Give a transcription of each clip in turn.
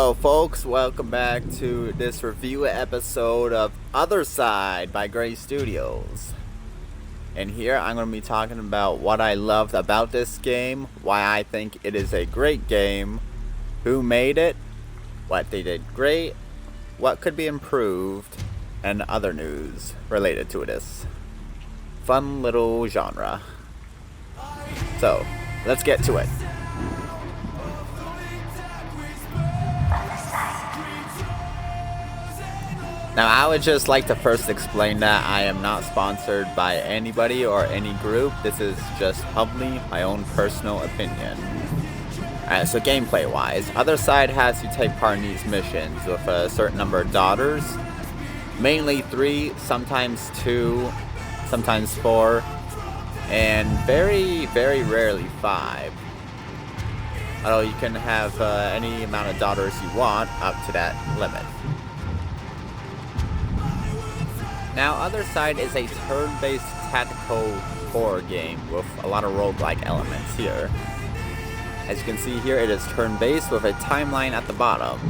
Hello folks, welcome back to this review episode of Othercide by Gray Studios. And here I'm going to be talking about what I loved about this game, why I think it is a great game, who made it, what they did great, what could be improved, and other news related to this fun little genre. So, let's get to it. Now, I would just like to first explain that I am not sponsored by anybody or any group. This is just humbly my own personal opinion. Alright, so gameplay-wise, Othercide has you take part in these missions with a certain number of daughters. Mainly 3, sometimes 2, sometimes 4, and very, very rarely 5. Although you can have any amount of daughters you want up to that limit. Now, Othercide is a turn-based tactical horror game with a lot of roguelike elements here. As you can see here, it is turn-based with a timeline at the bottom.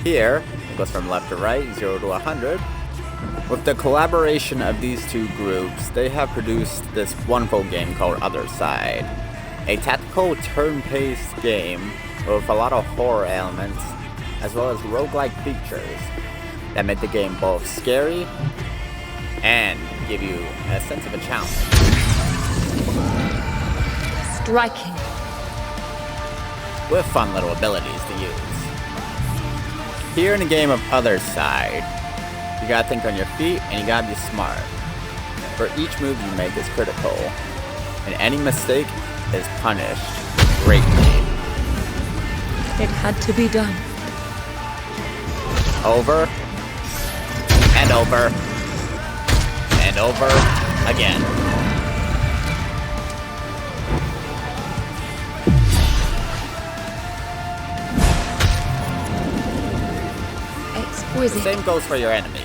Here, it goes from left to right, 0 to 100. With the collaboration of these two groups, they have produced this wonderful game called Othercide. A tactical turn-based game with a lot of horror elements, as well as roguelike features that make the game both scary and give you a sense of a challenge. Striking. With fun little abilities to use. Here in the game of Othercide, you gotta think on your feet and you gotta be smart. For each move you make is critical, and any mistake is punished greatly. It had to be done. Over. And over. And over again. Exquisite. The same goes for your enemies.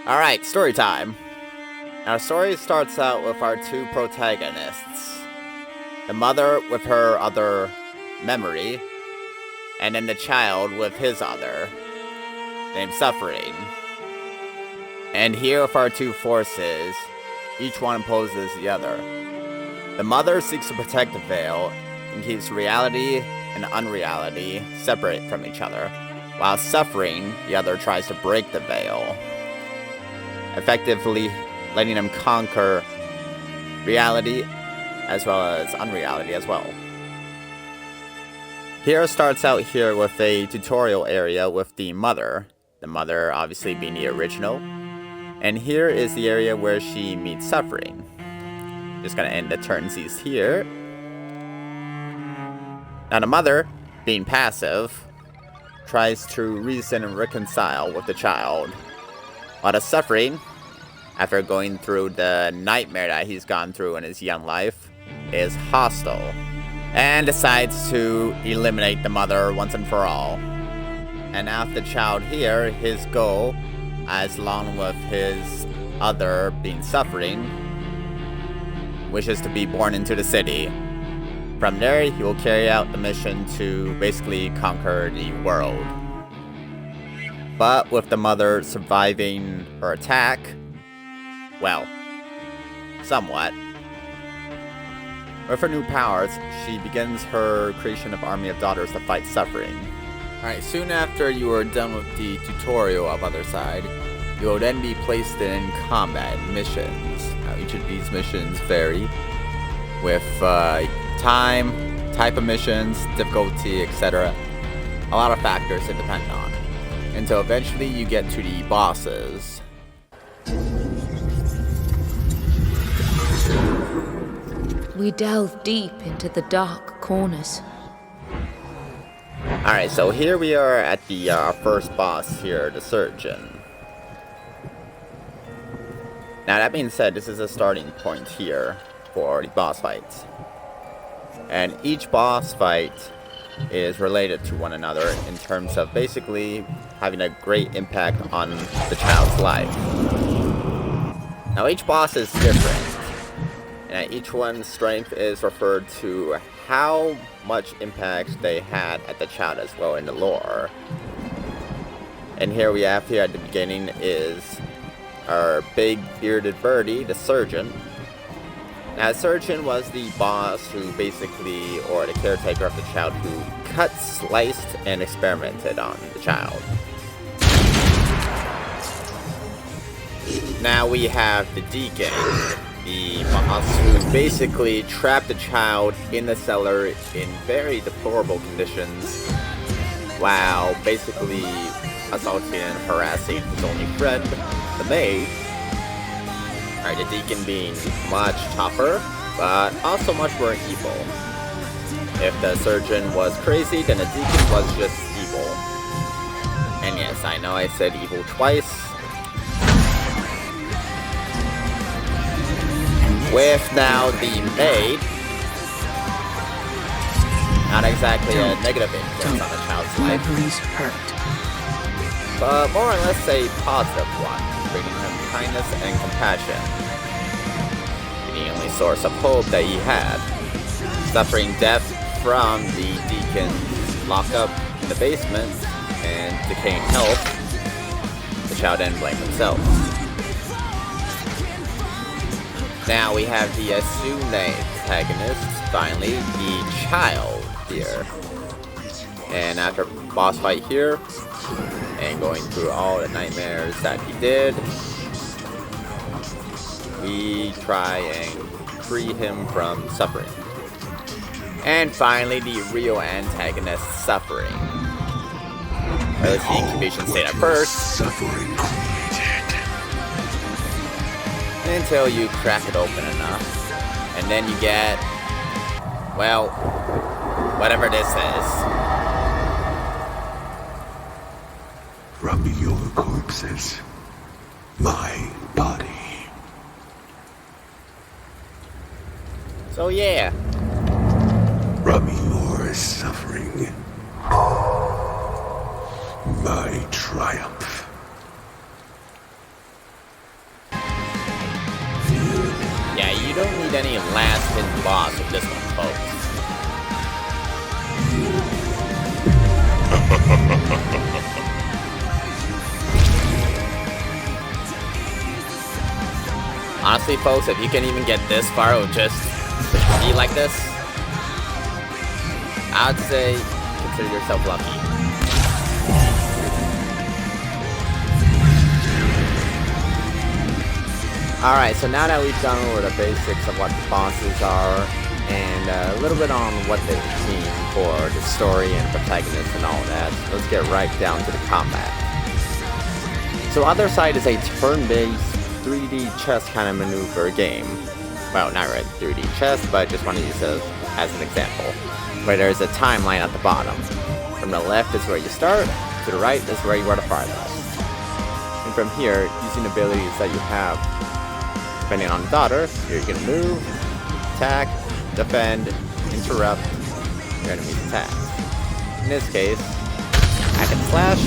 Alright, story time. Our story starts out with our two protagonists. The mother with her other memory, and then the child with his other, named Suffering. And here with our two forces, each one opposes the other. The mother seeks to protect the veil and keeps reality and unreality separate from each other, while Suffering, the other, tries to break the veil, effectively letting them conquer reality as well as unreality as well. Here starts out here with a tutorial area with the mother obviously being the original, and here is the area where she meets Suffering. Just gonna end the turnsies here. Now the mother, being passive, tries to reason and reconcile with the child, while the Suffering, after going through the nightmare that he's gone through in his young life, is hostile and decides to eliminate the mother once and for all. And after the child here, his goal, as long with his other being Suffering, wishes to be born into the city. From there, he will carry out the mission to basically conquer the world. But with the mother surviving her attack, well, somewhat. With her new powers, she begins her creation of army of daughters to fight Suffering. Alright, soon after you are done with the tutorial of Othercide, you will then be placed in combat missions. Now, each of these missions vary with time, type of missions, difficulty, etc. A lot of factors to depend on. Until eventually you get to the bosses. We delve deep into the dark corners. Alright, so here we are at the first boss here, the Surgeon. Now that being said, this is a starting point here for the boss fights. And each boss fight is related to one another in terms of basically having a great impact on the child's life. Now each boss is different, and each one's strength is referred to how much impact they had at the child as well in the lore. And here we have here at the beginning is our big bearded birdie, the surgeon. Now, the surgeon was the boss who basically, or the caretaker of the child, who cut, sliced, and experimented on the child. Now we have the deacon, the boss who basically trapped the child in the cellar in very deplorable conditions, while basically assaulting and harassing his only friend, the maid. Alright, the deacon being much tougher, but also much more evil. If the surgeon was crazy, then the deacon was just evil. And yes, I know I said evil twice. With now the maid, not exactly a negative influence on the child's life, but more or less a positive one, bringing him kindness and compassion. The only source of hope that he had. Suffering death from the deacon's lockup in the basement and decaying health, the child didn't blame himself. Now we have the assumed antagonist, finally, the child here. And after boss fight here, and going through all the nightmares that he did, we try and free him from suffering. And finally, the real antagonist, suffering. Let's see incubation state at first. Suffering created. Until you crack it open enough. And then you get, well, whatever this is. From your corpses, my body. So yeah. From your suffering, my triumph. Yeah, you don't need any last hidden boss with this one, folks. Honestly, folks, if you can even get this far with just be like this, I'd say consider yourself lucky. Alright, so now that we've gone over the basics of what the bosses are, and a little bit on what they mean for the story and protagonist and all that, let's get right down to the combat. So Othercide is a turn-based 3D chess kind of maneuver game. Well, not really 3D chess, but I just want to use it as an example. Where there's a timeline at the bottom. From the left is where you start, to the right is where you are the farthest. And from here, using abilities that you have, depending on the daughter, you're going to move, attack, defend, interrupt your enemy's attacks. In this case, hack and slash,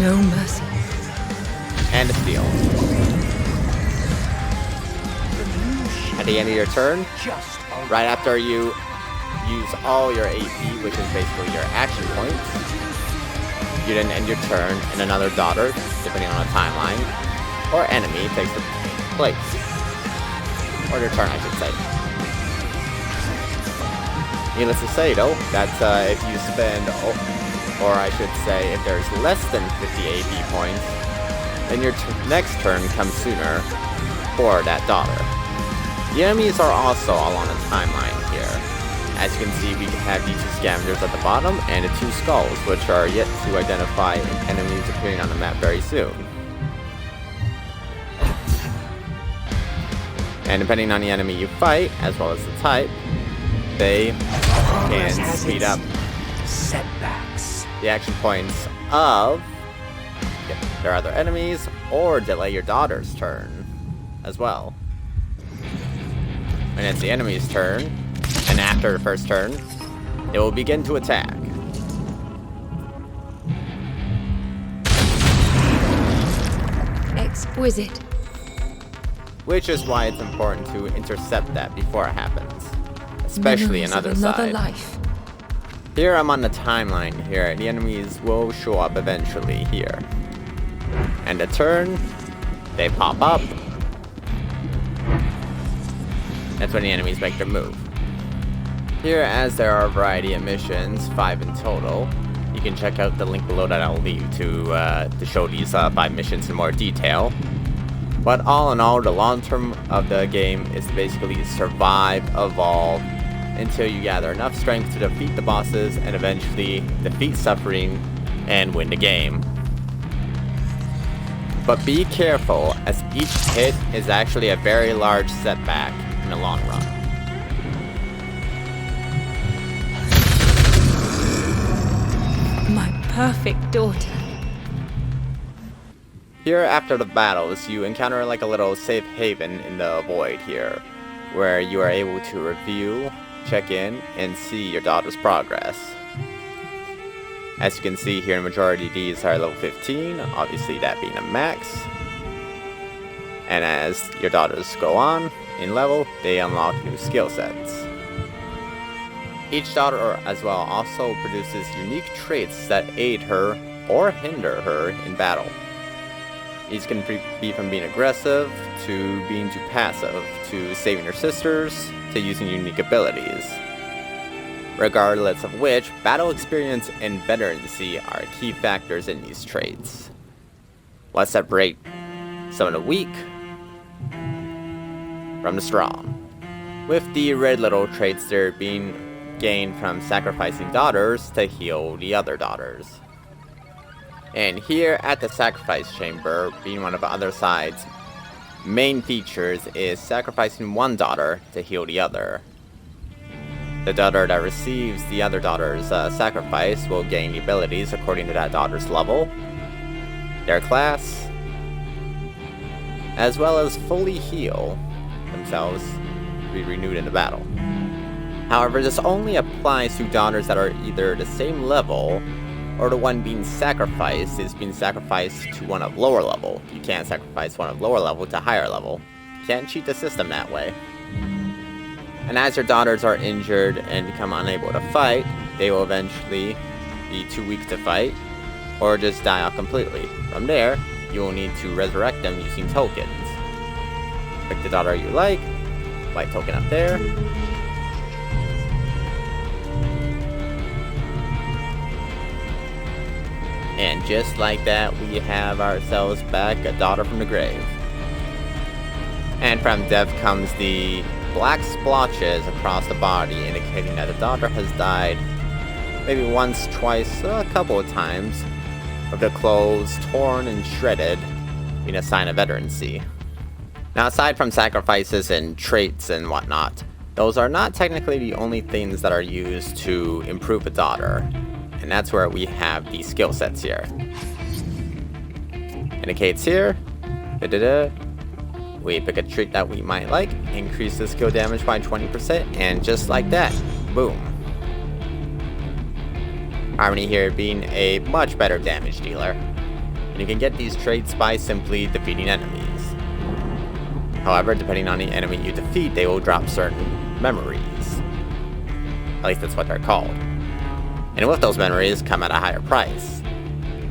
No mercy. and steal. At the end of your turn, right after you use all your AP, which is basically your action points, you then end your turn, and another daughter, depending on the timeline, or enemy takes the place. Or your turn, I should say. Needless to say, though, that's if you spend, or I should say, if there's less than 50 AP points, then your next turn comes sooner for that daughter. The enemies are also all on a timeline here. As you can see, we have the 2 scavengers at the bottom and the 2 skulls, which are yet to identify enemies appearing on the map very soon. And depending on the enemy you fight, as well as the type, they can speed up setbacks. the action points of their other enemies, or delay your daughter's turn as well. When it's the enemy's turn, and after the first turn, it will begin to attack. Exquisite. Which is why it's important to intercept that before it happens. especially in Memories of another Othercide. life. Here I'm on the timeline here, the enemies will show up eventually here. And a turn, they pop up. That's when the enemies make their move. Here, as there are a variety of missions, 5 in total, you can check out the link below that I'll leave to show these 5 missions in more detail. But all in all, the long term of the game is to basically survive, evolve, until you gather enough strength to defeat the bosses and eventually defeat suffering and win the game. But be careful, as each hit is actually a very large setback in the long run. My perfect daughter. Here, after the battles, you encounter like a little safe haven in the void here, where you are able to review, check in, and see your daughter's progress. As you can see here, the majority of these are level 15, obviously that being a max. And as your daughters go on in level, they unlock new skill sets. Each daughter as well also produces unique traits that aid her or hinder her in battle. These can be from being aggressive, to being too passive, to saving her sisters, to using unique abilities. Regardless of which, battle experience and veterancy are key factors in these traits. What separate some of the weak from the strong. With the red little traits, they're being gained from sacrificing daughters to heal the other daughters. And here at the sacrifice chamber, being one of Othercide's main features, is sacrificing one daughter to heal the other. The daughter that receives the other daughter's sacrifice will gain the abilities according to that daughter's level, their class, as well as fully heal themselves to be renewed in the battle. However, this only applies to daughters that are either the same level, or the one being sacrificed is being sacrificed to one of lower level. You can't sacrifice one of lower level to higher level. You can't cheat the system that way. And as your daughters are injured and become unable to fight, they will eventually be too weak to fight, or just die off completely. From there, you will need to resurrect them using tokens. Pick the daughter you like, white token up there. And just like that, we have ourselves back a daughter from the grave. And from death comes the black splotches across the body, indicating that the daughter has died maybe once, twice, a couple of times, with the clothes torn and shredded, being a sign of veterancy. Now, aside from sacrifices and traits and whatnot, those are not technically the only things that are used to improve a daughter. And that's where we have the skill sets here. Indicates here, we pick a trait that we might like, increase the skill damage by 20%, and just like that, boom. Harmony here being a much better damage dealer. And you can get these traits by simply defeating enemies. However, depending on the enemy you defeat, they will drop certain memories. At least that's what they're called. And with those memories come at a higher price.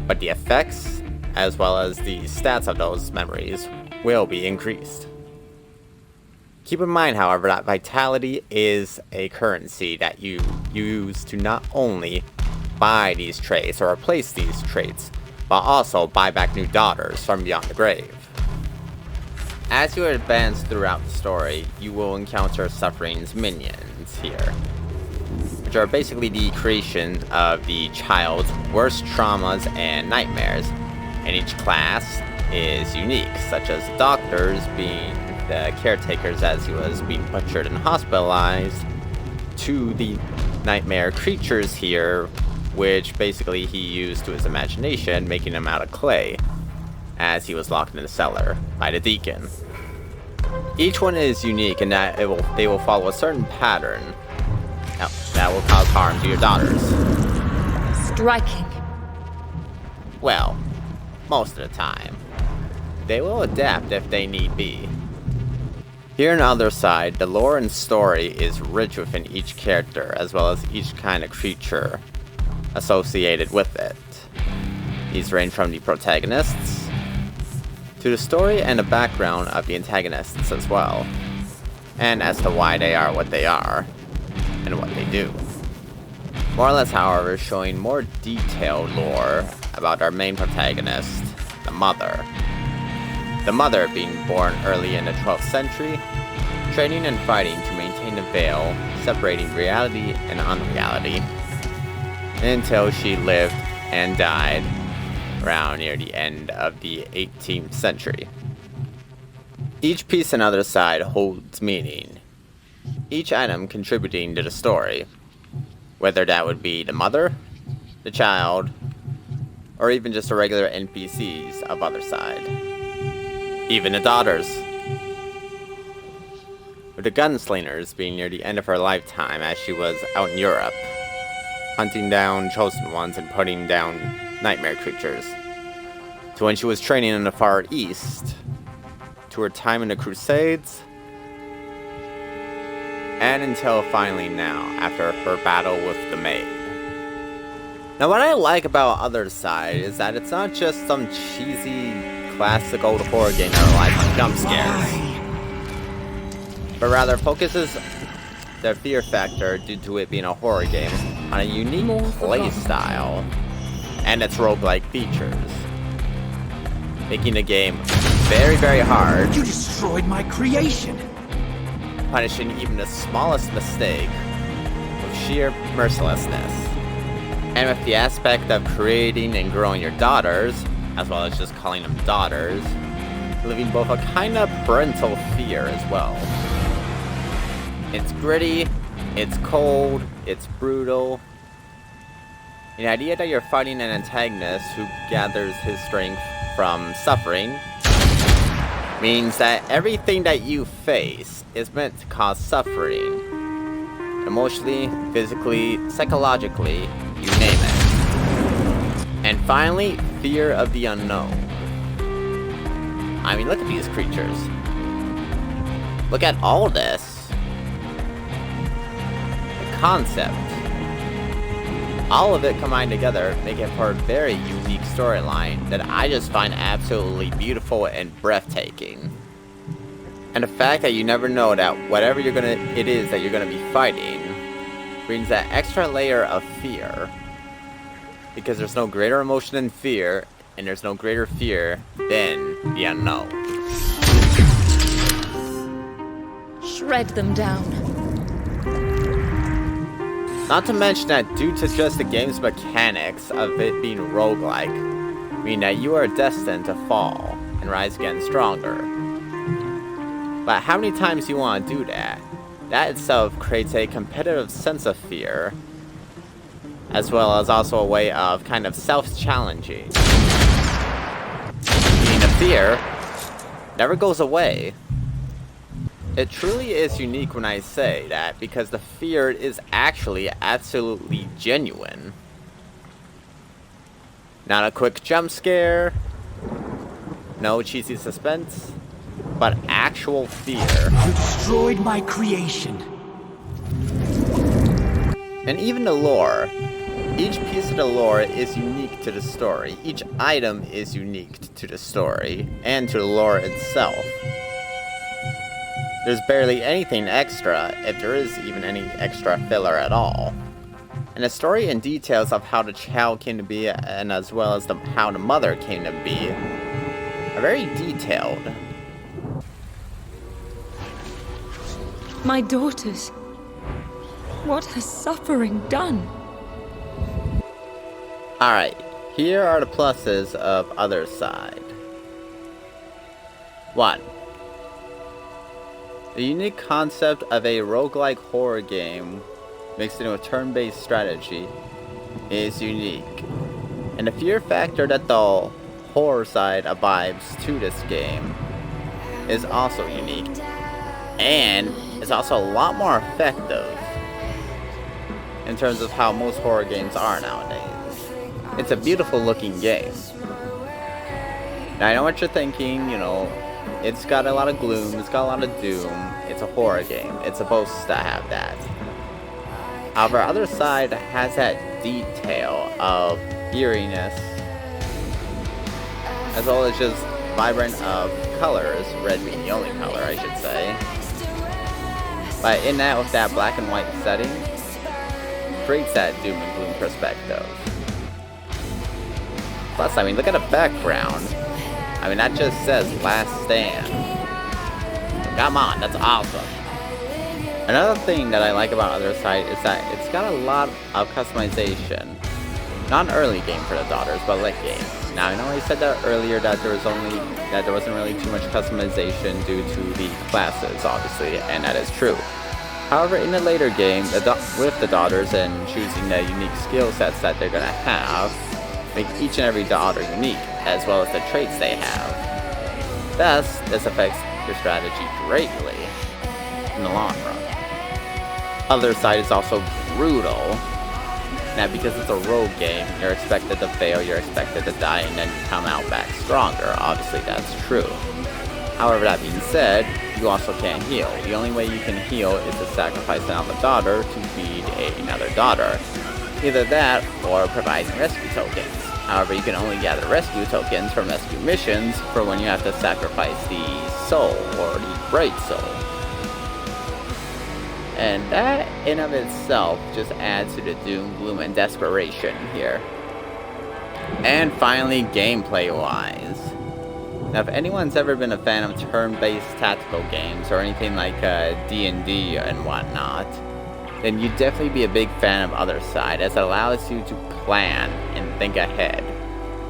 But the effects, as well as the stats of those memories, will be increased. Keep in mind, however, that vitality is a currency that you use to not only buy these traits or replace these traits, but also buy back new daughters from beyond the grave. As you advance throughout the story, you will encounter Suffering's minions here, which are basically the creation of the child's worst traumas and nightmares, and each class is unique, such as the doctors being the caretakers as he was being butchered and hospitalized, to the nightmare creatures here, which basically he used to his imagination, making them out of clay, as he was locked in the cellar by the deacon. Each one is unique in that they will follow a certain pattern that will cause harm to your daughters. Striking. Well, most of the time. They will adapt if they need be. Here in Otherside, the lore and story is rich within each character, as well as each kind of creature associated with it. These range from the protagonists, to the story and the background of the antagonists as well, and as to why they are what they are, and what they do. More or less, however, showing more detailed lore about our main protagonist, the Mother. The Mother being born early in the 12th century, training and fighting to maintain the veil separating reality and unreality, until she lived and died around near the end of the 18th century. Each piece on Otherside holds meaning, each item contributing to the story, whether that would be the mother, the child, or even just the regular NPCs of Otherside. Even the daughters. With the gunslingers being near the end of her lifetime as she was out in Europe, hunting down chosen ones and putting down nightmare creatures, to when she was training in the Far East, to her time in the Crusades, and until finally now, after her battle with the Maid. Now what I like about Otherside is that it's not just some cheesy classic old horror game that relies on jump scares, but rather focuses the fear factor, due to it being a horror game, on a unique play style and its roguelike features, making the game very, very hard. You destroyed my creation! Punishing even the smallest mistake with sheer mercilessness. And with the aspect of creating and growing your daughters, as well as just calling them daughters, leaving both a kind of parental fear as well. It's gritty, it's cold, it's brutal. The idea that you're fighting an antagonist who gathers his strength from suffering means that everything that you face is meant to cause suffering. Emotionally, physically, psychologically, you name it. And finally, fear of the unknown. I mean, look at these creatures. Look at all this. The concept. All of it combined together make it for a very unique storyline that I just find absolutely beautiful and breathtaking. And the fact that you never know that whatever it is that you're gonna be fighting brings that extra layer of fear. Because there's no greater emotion than fear, and there's no greater fear than the unknown. Shred them down. Not to mention that due to just the game's mechanics of it being roguelike, mean that you are destined to fall and rise again stronger. But how many times you want to do that? That itself creates a competitive sense of fear, as well as also a way of kind of self-challenging. Meaning the fear never goes away. It truly is unique when I say that, because the fear is actually absolutely genuine. Not a quick jump scare, no cheesy suspense, but actual fear. You destroyed my creation. And even the lore. Each piece of the lore is unique to the story. Each item is unique to the story and to the lore itself. There's barely anything extra, if there is even any extra filler at all. And the story and details of how the child came to be, and as well as how the mother came to be, are very detailed. My daughters. What has suffering done? Alright, here are the pluses of Otherside. 1. The unique concept of a roguelike horror game mixed in with turn-based strategy is unique. And the fear factor that the horror side abides to this game is also unique. And it's also a lot more effective in terms of how most horror games are nowadays. It's a beautiful looking game. Now, I know what you're thinking, you know, it's got a lot of gloom, it's got a lot of doom, it's a horror game, it's supposed to have that. However, Othercide has that detail of eeriness, as well as just vibrant of colors, red being the only color, I should say. But in that, with that black and white setting, creates that doom and gloom perspective. Plus, I mean, look at the background. I mean, that just says Last Stand. Come on, that's awesome. Another thing that I like about Othercide is that it's got a lot of customization. Not an early game for the daughters, but late game. Now, I know I said that earlier that there wasn't really too much customization due to the classes, obviously, and that is true. However, in the later game, with the daughters and choosing the unique skill sets that they're gonna have, make each and every daughter unique, as well as the traits they have. Thus, this affects your strategy greatly in the long run. Othercide is also brutal. Now, because it's a rogue game, you're expected to fail, you're expected to die, and then you come out back stronger. Obviously, that's true. However, that being said, you also can't heal. The only way you can heal is to sacrifice another daughter to feed another daughter. Either that, or providing rescue tokens. However, you can only gather rescue tokens from rescue missions for when you have to sacrifice the soul, or the bright soul. And that, in of itself, just adds to the doom, gloom, and desperation here. And finally, gameplay-wise. Now, if anyone's ever been a fan of turn-based tactical games, or anything like D&D and whatnot, then you'd definitely be a big fan of Othercide, as it allows you to plan and think ahead.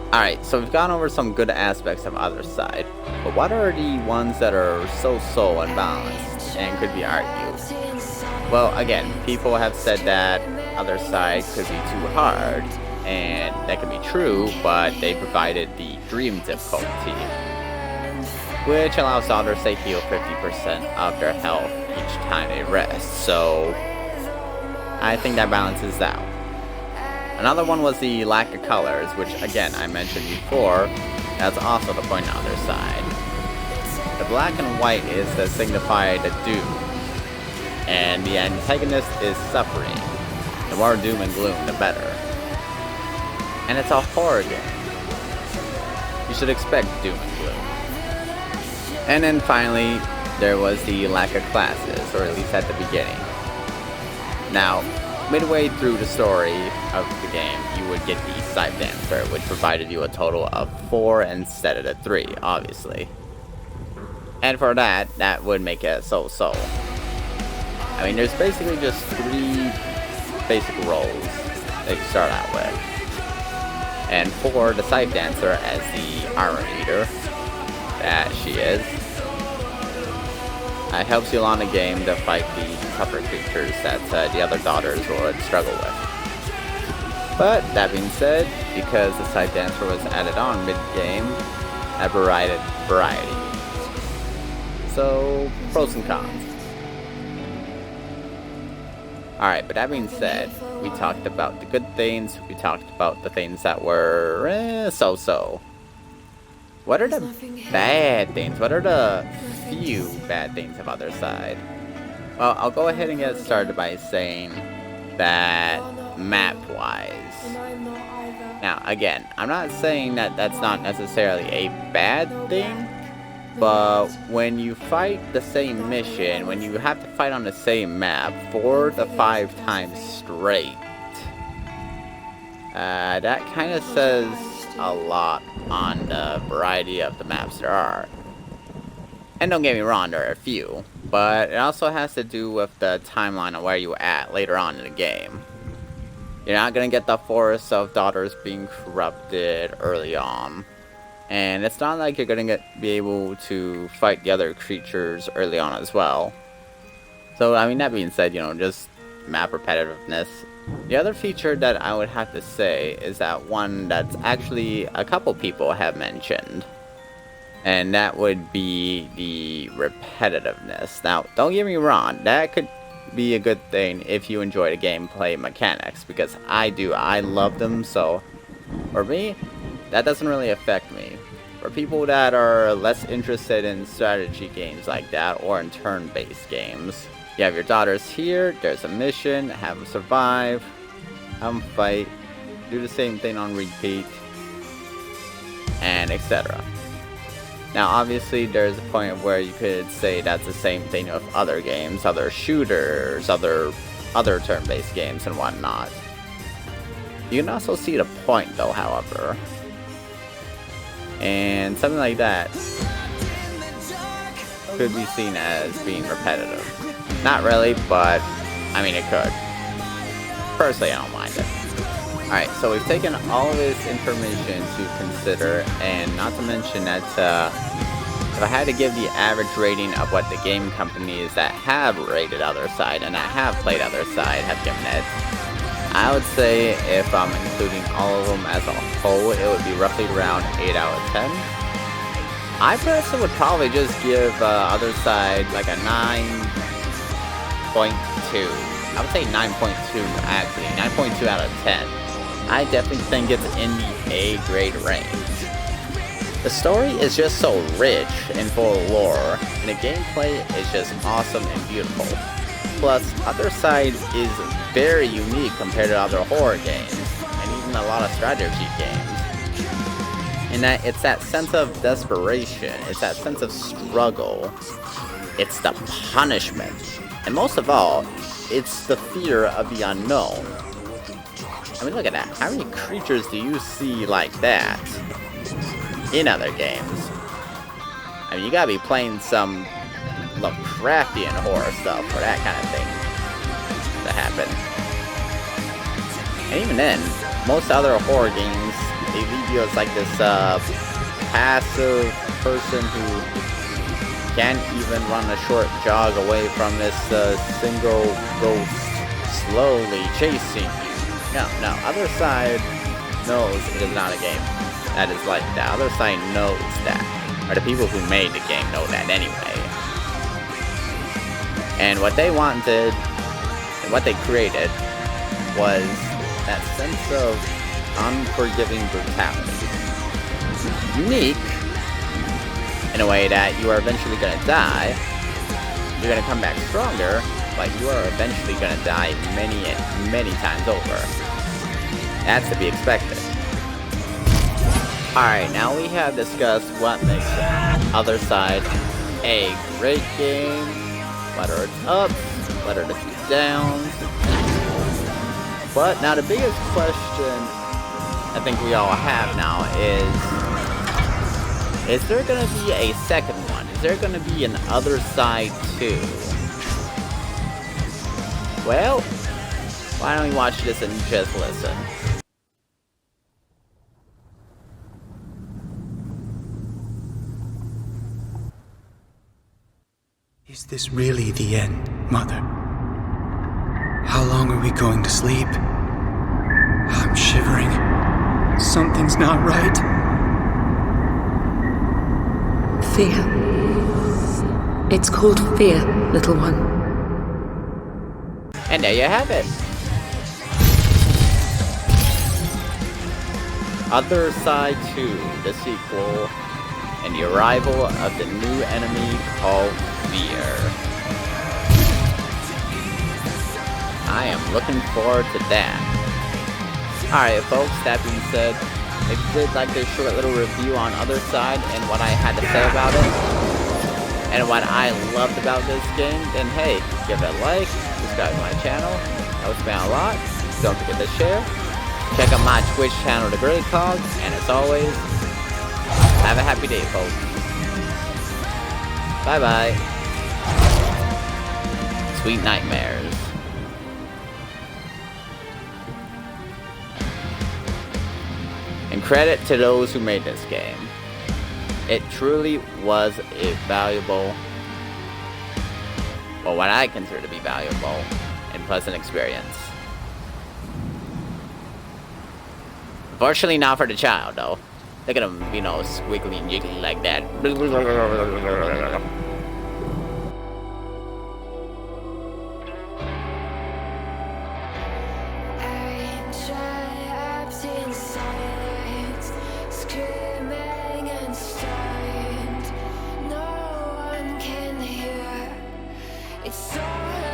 Alright, so we've gone over some good aspects of Othercide, but what are the ones that are so unbalanced and could be argued? Well, again, people have said that Othercide could be too hard, and that could be true, but they provided the dream difficulty, which allows daughters to heal 50% of their health each time they rest, so I think that balances out. Another one was the lack of colors, which again, I mentioned before, that's also the point on their side. The black and white is to signify the doom, and the antagonist is suffering. The more doom and gloom, the better. And it's a horror game. You should expect doom and gloom. And then finally, there was the lack of classes, or at least at the beginning. Now, midway through the story of the game, you would get the Scythe Dancer, which provided you a total of 4 instead of the 3, obviously. And for that, that would make it so-so. I mean, there's basically just 3 basic roles that you start out with. And for the Scythe Dancer as the armor leader, that she is, it helps you along the game to fight the tougher creatures that the other daughters would struggle with. But, that being said, because the Scythe Dancer was added on mid-game, that provided variety. So, pros and cons. Alright, but that being said, we talked about the good things, we talked about the things that were so-so. What are the bad things? What are the few bad things of Othercide? Well, I'll go ahead and get started by saying that map-wise. Now, again, I'm not saying that that's not necessarily a bad thing, but when you fight the same mission, when you have to fight on the same map 4 to 5 times straight, that kind of says a lot on the variety of the maps there are. And don't get me wrong, there are a few, but it also has to do with the timeline of where you're at later on in the game. You're not going to get the Forest of Daughters being corrupted early on. And it's not like you're going to be able to fight the other creatures early on as well. So, I mean, that being said, you know, just map repetitiveness. The other feature that I would have to say is that one that's actually a couple people have mentioned. And that would be the repetitiveness. Now, don't get me wrong, that could be a good thing if you enjoy the gameplay mechanics, because I do. I love them, so for me, that doesn't really affect me. For people that are less interested in strategy games like that, or in turn-based games, you have your daughters here, there's a mission, have them survive, have them fight, do the same thing on repeat, and etc. Now obviously there's a point where you could say that's the same thing with other games, other shooters, other turn-based games and whatnot. You can also see the point though, however. And something like that could be seen as being repetitive. Not really, but I mean it could. Personally, I don't mind it. Alright, so we've taken all of this information to consider, and not to mention that if I had to give the average rating of what the game companies that have rated Othercide and that have played Othercide have given it, I would say if I'm including all of them as a whole, it would be roughly around 8 out of 10. I personally would probably just give Othercide like a 9.2. I would say 9.2 actually, 9.2 out of 10. I definitely think it's in the A grade range. The story is just so rich and full of lore, and the gameplay is just awesome and beautiful. Plus, Othercide is very unique compared to other horror games, and even a lot of strategy games. In that it's that sense of desperation, it's that sense of struggle, it's the punishment, and most of all, it's the fear of the unknown. I mean, look at that. How many creatures do you see like that in other games? I mean, you gotta be playing some Lovecraftian horror stuff for that kind of thing to happen. And even then, most other horror games, they leave you as like this passive person who can't even run a short jog away from this single ghost slowly chasing you. No, Othercide knows it is not a game that is like that. Othercide knows that. Or the people who made the game know that anyway. And what they wanted, and what they created, was that sense of unforgiving brutality. Unique, in a way that you are eventually going to die, you're going to come back stronger, but you are eventually going to die many and many times over. That's to be expected. Alright, now we have discussed what makes Othercide a great game, what are its ups, what are its downs. But now the biggest question I think we all have now is there going to be a second one? Is there going to be an Othercide 2? Well, why don't we watch this and just listen? Is this really the end, Mother? How long are we going to sleep? I'm shivering. Something's not right. Fear. It's called fear, little one. And there you have it. Othercide 2, the sequel, and the arrival of the new enemy called Fear. I am looking forward to that. Alright folks, that being said, if you did like this short little review on Othercide and what I had to say about it, and what I loved about this game, then hey, give it a like, subscribe to my channel, that would mean a lot. Don't forget to share. Check out my Twitch channel, The Leclercq, and as always, have a happy day, folks. Bye bye. Sweet nightmares. And credit to those who made this game. It truly was a valuable, well, what I consider to be valuable and pleasant experience. Unfortunately not for the child, though. Look at him, you know, squiggly and jiggly like that. Trapped in silence, screaming and It's all